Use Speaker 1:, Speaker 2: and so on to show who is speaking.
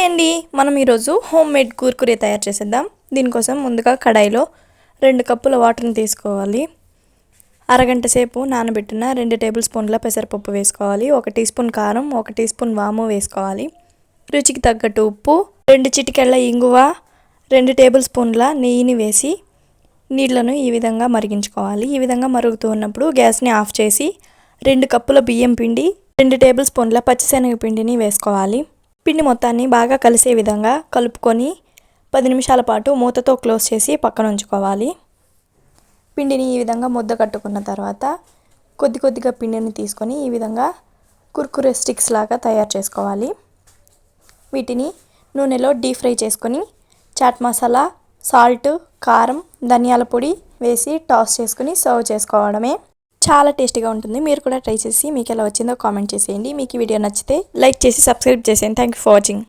Speaker 1: Hi అండి, మనం ఈరోజు హోమ్ మేడ్ కుర్కురే తయారు చేసేద్దాం. దీనికోసం ముందుగా కడాయిలో 2 కప్పుల వాటర్ని తీసుకోవాలి. అరగంట సేపు నానబెట్టిన 2 టేబుల్ స్పూన్ల పెసరపప్పు వేసుకోవాలి. 1 టీ స్పూన్ కారం, 1 టీ స్పూన్ వాము వేసుకోవాలి. రుచికి తగ్గట్టు ఉప్పు, 2 చిటికెళ్ళ ఇంగువ, 2 టేబుల్ స్పూన్ల నెయ్యిని వేసి నీళ్లను ఈ విధంగా మరిగించుకోవాలి. ఈ విధంగా మరుగుతూ ఉన్నప్పుడు గ్యాస్ని ఆఫ్ చేసి 2 కప్పుల బియ్యం పిండి, 2 టేబుల్ స్పూన్ల పచ్చిశనగ పిండిని వేసుకోవాలి. పిండి మొత్తాన్ని బాగా కలిసే విధంగా కలుపుకొని 10 నిమిషాల పాటు మూతతో క్లోజ్ చేసి పక్కన ఉంచుకోవాలి. పిండిని ఈ విధంగా ముద్ద కట్టుకున్న తర్వాత కొద్దిగా పిండిని తీసుకొని ఈ విధంగా కుర్కురే స్టిక్స్ లాగా తయారు చేసుకోవాలి. వీటిని నూనెలో డీప్ ఫ్రై చేసుకొని చాట్ మసాలా, సాల్ట్, కారం, ధనియాల పొడి వేసి టాస్ చేసుకుని సర్వ్ చేసుకోవడమే. చాలా టేస్టీగా ఉంటుంది. మీరు కూడా ట్రై చేసి మీకు ఎలా వచ్చిందో కామెంట్ చేసేయండి. మీకు ఈ వీడియో నచ్చితే లైక్ చేసి సబ్స్క్రైబ్ చేసేయండి. Thank you for watching.